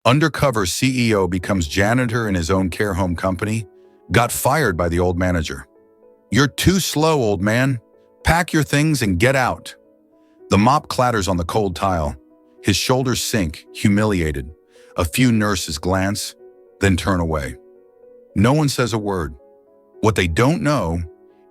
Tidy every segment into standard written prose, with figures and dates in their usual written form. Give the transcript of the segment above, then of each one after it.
Undercover CEO becomes janitor in his own care home company, got fired by the old manager. "You're too slow, old man. Pack your things and get out." The mop clatters on the cold tile. His shoulders sink, humiliated. A few nurses glance, then turn away. No one says a word. What they don't know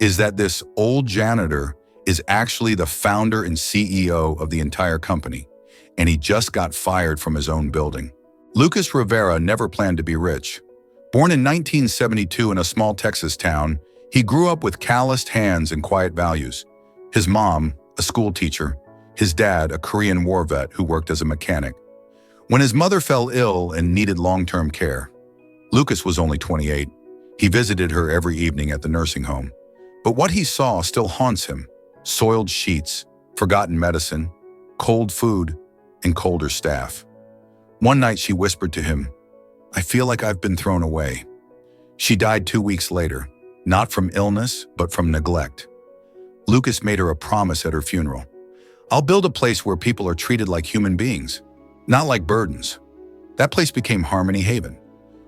is that this old janitor is actually the founder and CEO of the entire company, and he just got fired from his own building. Lucas Rivera never planned to be rich. Born in 1972 in a small Texas town, he grew up with calloused hands and quiet values. His mom, a schoolteacher, his dad, a Korean war vet who worked as a mechanic. When his mother fell ill and needed long-term care, Lucas was only 28. He visited her every evening at the nursing home. But what he saw still haunts him: soiled sheets, forgotten medicine, cold food, and colder staff. One night she whispered to him, "I feel like I've been thrown away." She died 2 weeks later, not from illness, but from neglect. Lucas made her a promise at her funeral. "I'll build a place where people are treated like human beings, not like burdens." That place became Harmony Haven.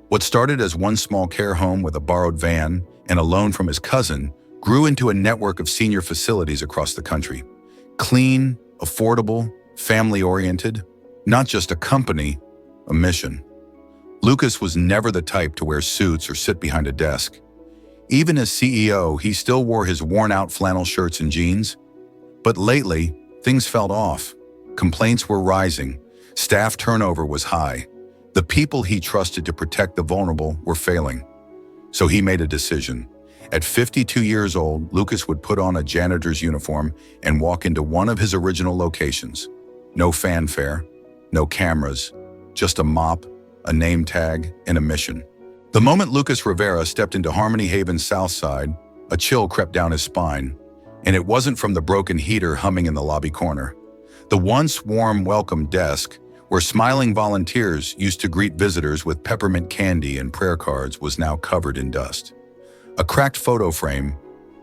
What started as one small care home with a borrowed van and a loan from his cousin grew into a network of senior facilities across the country. Clean, affordable, family-oriented, not just a company, a mission. Lucas was never the type to wear suits or sit behind a desk. Even as CEO, he still wore his worn-out flannel shirts and jeans. But lately, things felt off. Complaints were rising. Staff turnover was high. The people he trusted to protect the vulnerable were failing. So he made a decision. At 52 years old, Lucas would put on a janitor's uniform and walk into one of his original locations. No fanfare, no cameras, just a mop, a name tag, and a mission. The moment Lucas Rivera stepped into Harmony Haven's south side, a chill crept down his spine, and it wasn't from the broken heater humming in the lobby corner. The once warm welcome desk, where smiling volunteers used to greet visitors with peppermint candy and prayer cards, was now covered in dust. A cracked photo frame,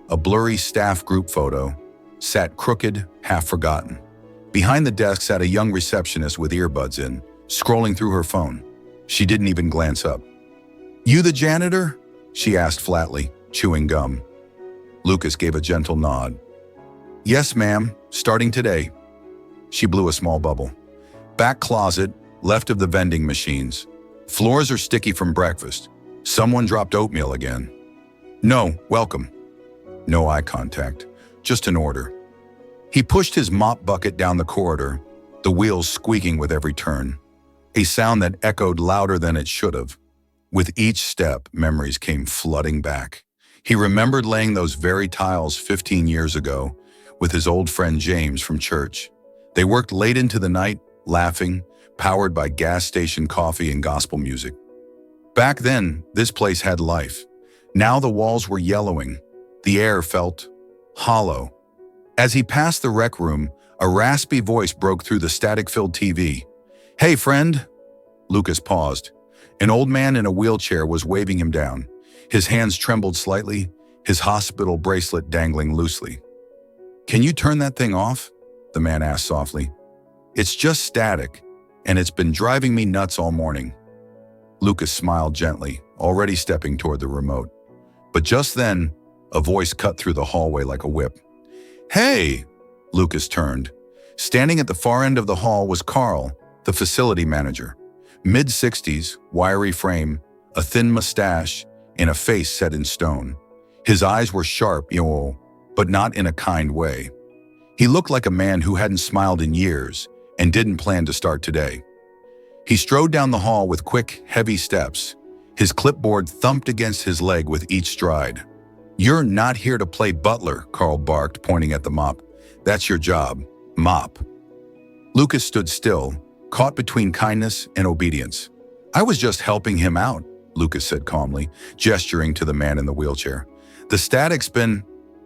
a blurry staff group photo, sat crooked, half forgotten. Behind the desk sat a young receptionist with earbuds in, scrolling through her phone. She didn't even glance up. "You the janitor?" she asked flatly, chewing gum. Lucas gave a gentle nod. "Yes, ma'am, starting today." She blew a small bubble. "Back closet, left of the vending machines. Floors are sticky from breakfast. Someone dropped oatmeal again." "No, welcome." No eye contact, just an order. He pushed his mop bucket down the corridor, the wheels squeaking with every turn, a sound that echoed louder than it should have. With each step, memories came flooding back. He remembered laying those very tiles 15 years ago with his old friend James from church. They worked late into the night, laughing, powered by gas station coffee and gospel music. Back then, this place had life. Now the walls were yellowing. The air felt hollow. As he passed the rec room, a raspy voice broke through the static-filled TV. "Hey, friend." Lucas paused. An old man in a wheelchair was waving him down. His hands trembled slightly, his hospital bracelet dangling loosely. "Can you turn that thing off?" the man asked softly. "It's just static, and it's been driving me nuts all morning." Lucas smiled gently, already stepping toward the remote. But just then, a voice cut through the hallway like a whip. "Hey!" Lucas turned. Standing at the far end of the hall was Carl, the facility manager. Mid-60s, wiry frame, a thin mustache, and a face set in stone. His eyes were sharp, but not in a kind way. He looked like a man who hadn't smiled in years and didn't plan to start today. He strode down the hall with quick, heavy steps. His clipboard thumped against his leg with each stride. "You're not here to play butler," Carl barked, pointing at the mop. "That's your job. Mop." Lucas stood still, caught between kindness and obedience. "I was just helping him out," Lucas said calmly, gesturing to the man in the wheelchair. "The static's been—"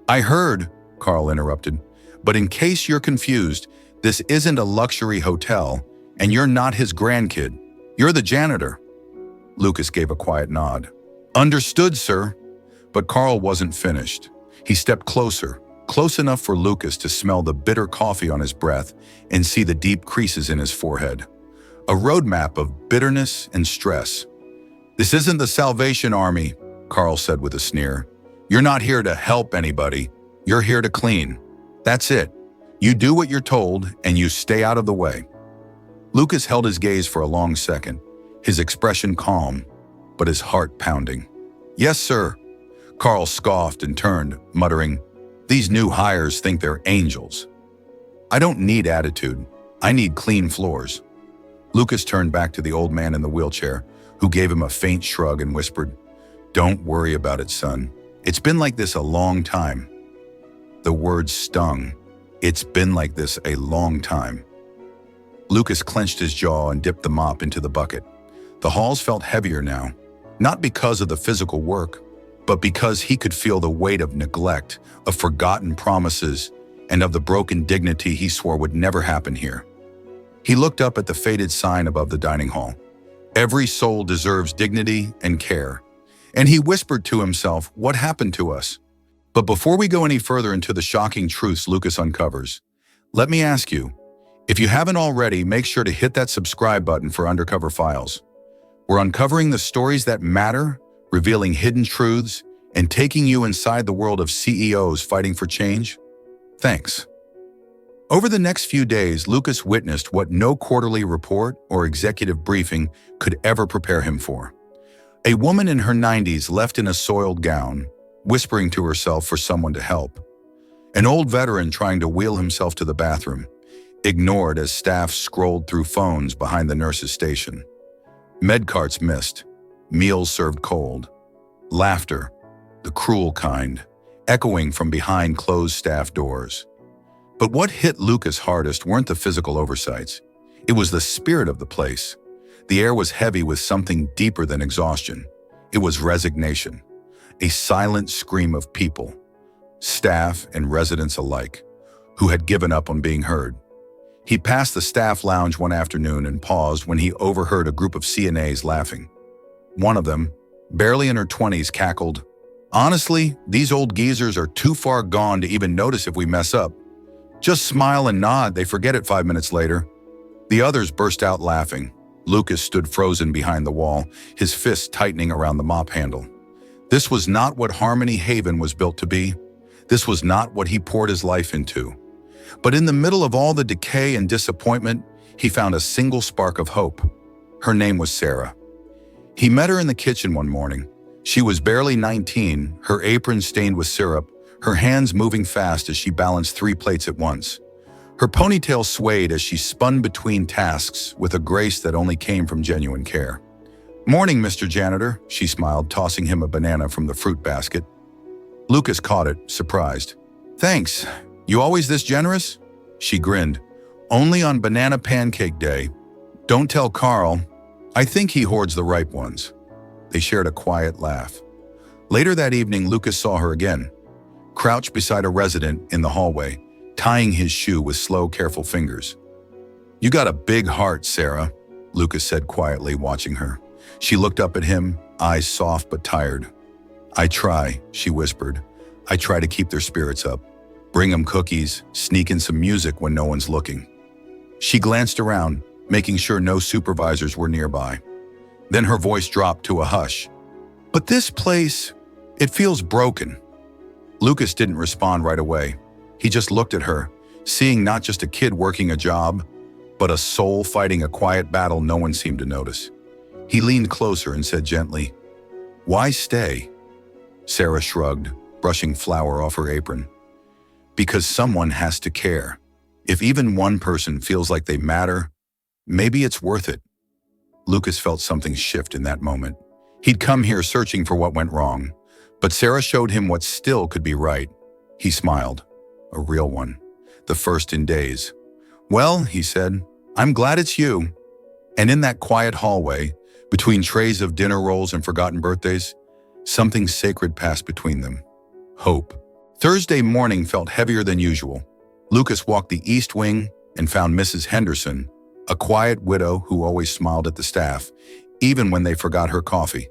"I heard," Carl interrupted. "But in case you're confused, this isn't a luxury hotel, and you're not his grandkid. You're the janitor." Lucas gave a quiet nod. "Understood, sir." But Carl wasn't finished. He stepped closer, close enough for Lucas to smell the bitter coffee on his breath and see the deep creases in his forehead. a roadmap of bitterness and stress. "This isn't the Salvation Army," Carl said with a sneer. "You're not here to help anybody. You're here to clean. That's it. You do what you're told and you stay out of the way." Lucas held his gaze for a long second, his expression calm, but his heart pounding. "Yes, sir." Carl scoffed and turned, muttering, "These new hires think they're angels. I don't need attitude. I need clean floors." Lucas turned back to the old man in the wheelchair, who gave him a faint shrug and whispered, "Don't worry about it, son. It's been like this a long time." The words stung. It's been like this a long time. Lucas clenched his jaw and dipped the mop into the bucket. The halls felt heavier now, not because of the physical work, but because he could feel the weight of neglect, of forgotten promises, and of the broken dignity he swore would never happen here. He looked up at the faded sign above the dining hall. "Every soul deserves dignity and care." And he whispered to himself, "What happened to us?" But before we go any further into the shocking truths Lucas uncovers, let me ask you, if you haven't already, make sure to hit that subscribe button for Undercover Files. We're uncovering the stories that matter, revealing hidden truths, and taking you inside the world of CEOs fighting for change. Thanks. Over the next few days, Lucas witnessed what no quarterly report or executive briefing could ever prepare him for. A woman in her 90s left in a soiled gown, whispering to herself for someone to help. An old veteran trying to wheel himself to the bathroom, ignored as staff scrolled through phones behind the nurse's station. Medcarts missed, meals served cold. Laughter, the cruel kind, echoing from behind closed staff doors. But what hit Lucas hardest weren't the physical oversights. It was the spirit of the place. The air was heavy with something deeper than exhaustion. It was resignation, a silent scream of people, staff and residents alike, who had given up on being heard. He passed the staff lounge one afternoon and paused when he overheard a group of CNAs laughing. One of them, barely in her 20s, cackled, "Honestly, these old geezers are too far gone to even notice if we mess up. Just smile and nod, they forget it 5 minutes later." The others burst out laughing. Lucas stood frozen behind the wall, his fists tightening around the mop handle. This was not what Harmony Haven was built to be. This was not what he poured his life into. But in the middle of all the decay and disappointment, he found a single spark of hope. Her name was Sarah. He met her in the kitchen one morning. She was barely 19, her apron stained with syrup, her hands moving fast as she balanced 3 plates at once. Her ponytail swayed as she spun between tasks with a grace that only came from genuine care. "Morning, Mr. Janitor," she smiled, tossing him a banana from the fruit basket. Lucas caught it, surprised. "Thanks. You always this generous?" She grinned. "Only on Banana Pancake Day. Don't tell Carl. I think he hoards the ripe ones." They shared a quiet laugh. Later that evening, Lucas saw her again, crouched beside a resident in the hallway, tying his shoe with slow, careful fingers. "You got a big heart, Sarah," Lucas said quietly, watching her. She looked up at him, eyes soft but tired. "I try," she whispered. "I try to keep their spirits up. Bring 'em cookies, sneak in some music when no one's looking." She glanced around, making sure no supervisors were nearby. Then her voice dropped to a hush. "But this place, it feels broken." Lucas didn't respond right away. He just looked at her, seeing not just a kid working a job, but a soul fighting a quiet battle no one seemed to notice. He leaned closer and said gently, "Why stay?" Sarah shrugged, brushing flour off her apron. "Because someone has to care. If even one person feels like they matter, maybe it's worth it." Lucas felt something shift in that moment. He'd come here searching for what went wrong, but Sarah showed him what still could be right. He smiled. A real one. The first in days. "Well," he said, "I'm glad it's you." And in that quiet hallway, between trays of dinner rolls and forgotten birthdays, something sacred passed between them. Hope. Thursday morning felt heavier than usual. Lucas walked the East Wing and found Mrs. Henderson, a quiet widow who always smiled at the staff, even when they forgot her coffee.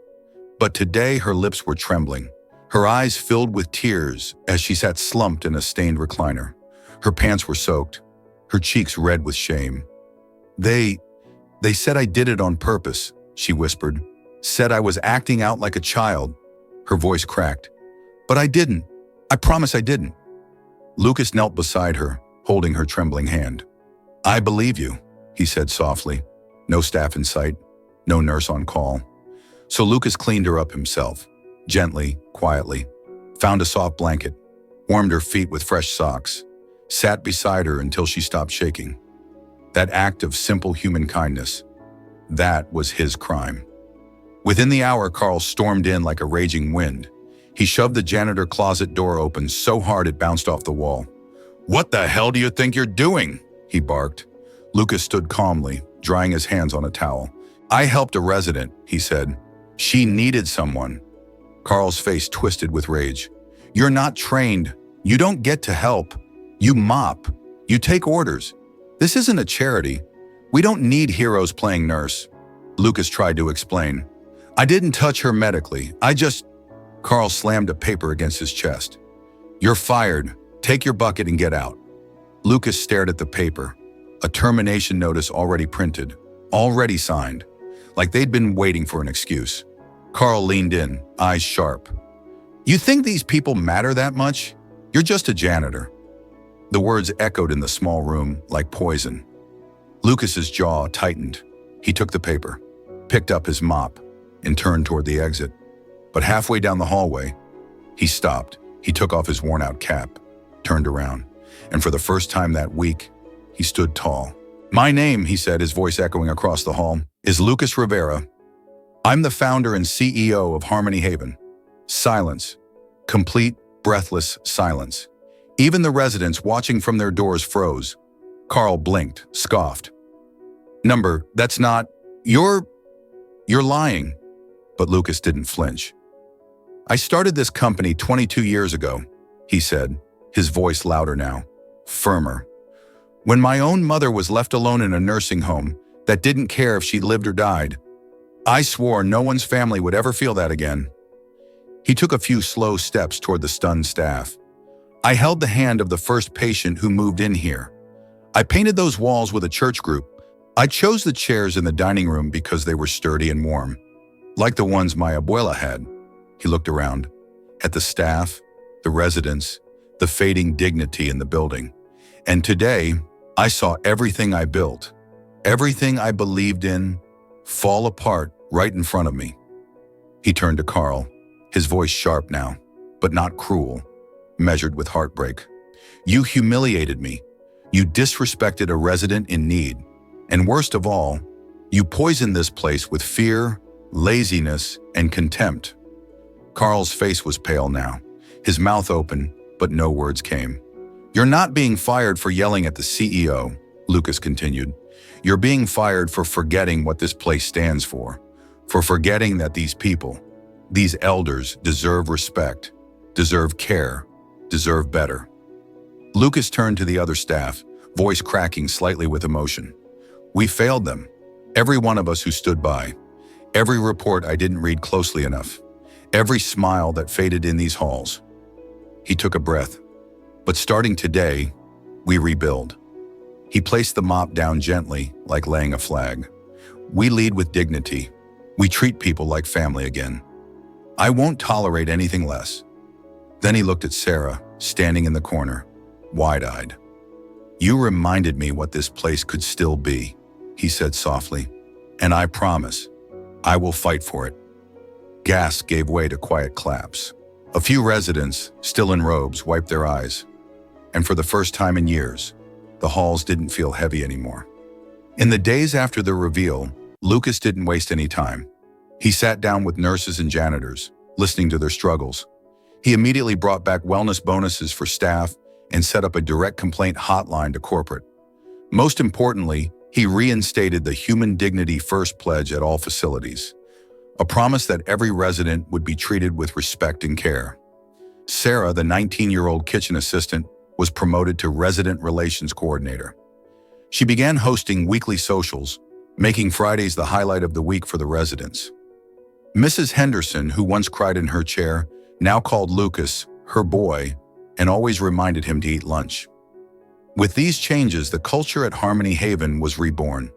But today her lips were trembling. Her eyes filled with tears as she sat slumped in a stained recliner. Her pants were soaked, her cheeks red with shame. They said I did it on purpose, she whispered. Said I was acting out like a child. Her voice cracked. But I didn't. I promise I didn't. Lucas knelt beside her, holding her trembling hand. I believe you, he said softly. No staff in sight, no nurse on call. So Lucas cleaned her up himself, gently, quietly, found a soft blanket, warmed her feet with fresh socks, sat beside her until she stopped shaking. That act of simple human kindness, that was his crime. Within the hour, Carl stormed in like a raging wind. He shoved the janitor closet door open so hard it bounced off the wall. What the hell do you think you're doing? He barked. Lucas stood calmly, drying his hands on a towel. I helped a resident, he said. She needed someone. Carl's face twisted with rage. You're not trained. You don't get to help. You mop. You take orders. This isn't a charity. We don't need heroes playing nurse. Lucas tried to explain. I didn't touch her medically. Carl slammed a paper against his chest. You're fired. Take your bucket and get out. Lucas stared at the paper. A termination notice already printed, already signed, like they'd been waiting for an excuse. Carl leaned in, eyes sharp. You think these people matter that much? You're just a janitor. The words echoed in the small room like poison. Lucas's jaw tightened. He took the paper, picked up his mop, and turned toward the exit. But halfway down the hallway, he stopped. He took off his worn-out cap, turned around, and for the first time that week, he stood tall. My name, he said, his voice echoing across the hall, is Lucas Rivera. I'm the founder and CEO of Harmony Haven. Silence. Complete, breathless silence. Even the residents watching from their doors froze. Carl blinked, scoffed. That's not... You're lying. But Lucas didn't flinch. I started this company 22 years ago, he said, his voice louder now, firmer. When my own mother was left alone in a nursing home that didn't care if she lived or died, I swore no one's family would ever feel that again. He took a few slow steps toward the stunned staff. I held the hand of the first patient who moved in here. I painted those walls with a church group. I chose the chairs in the dining room because they were sturdy and warm, like the ones my abuela had. He looked around, at the staff, the residents, the fading dignity in the building. And today, I saw everything I built, everything I believed in, fall apart right in front of me. He turned to Carl, his voice sharp now, but not cruel, measured with heartbreak. You humiliated me. You disrespected a resident in need. And worst of all, you poisoned this place with fear, laziness, and contempt. Carl's face was pale now, his mouth open, but no words came. You're not being fired for yelling at the CEO, Lucas continued. You're being fired for forgetting what this place stands for forgetting that these people, these elders, deserve respect, deserve care, deserve better. Lucas turned to the other staff, voice cracking slightly with emotion. We failed them, every one of us who stood by. Every report I didn't read closely enough. Every smile that faded in these halls. He took a breath. But starting today, we rebuild. He placed the mop down gently, like laying a flag. We lead with dignity. We treat people like family again. I won't tolerate anything less. Then he looked at Sarah, standing in the corner, wide-eyed. You reminded me what this place could still be, he said softly. And I promise, I will fight for it. Gasps gave way to quiet claps. A few residents, still in robes, wiped their eyes. And for the first time in years, the halls didn't feel heavy anymore. In the days after the reveal, Lucas didn't waste any time. He sat down with nurses and janitors, listening to their struggles. He immediately brought back wellness bonuses for staff and set up a direct complaint hotline to corporate. Most importantly, he reinstated the Human Dignity First pledge at all facilities, a promise that every resident would be treated with respect and care. Sarah, the 19-year-old kitchen assistant, was promoted to Resident Relations Coordinator. She began hosting weekly socials, making Fridays the highlight of the week for the residents. Mrs. Henderson, who once cried in her chair, now called Lucas her boy and always reminded him to eat lunch. With these changes, the culture at Harmony Haven was reborn.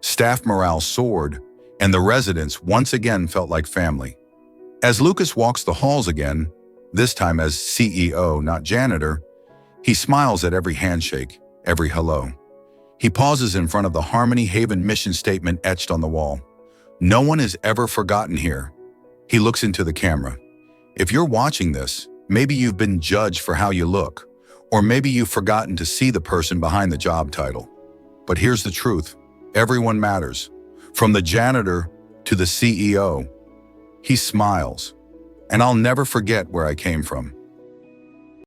Staff morale soared, and the residents once again felt like family. As Lucas walks the halls again, this time as CEO, not janitor, he smiles at every handshake, every hello. He pauses in front of the Harmony Haven mission statement etched on the wall. No one is ever forgotten here. He looks into the camera. If you're watching this, maybe you've been judged for how you look, or maybe you've forgotten to see the person behind the job title. But here's the truth. Everyone matters. From the janitor to the CEO. He smiles. And I'll never forget where I came from.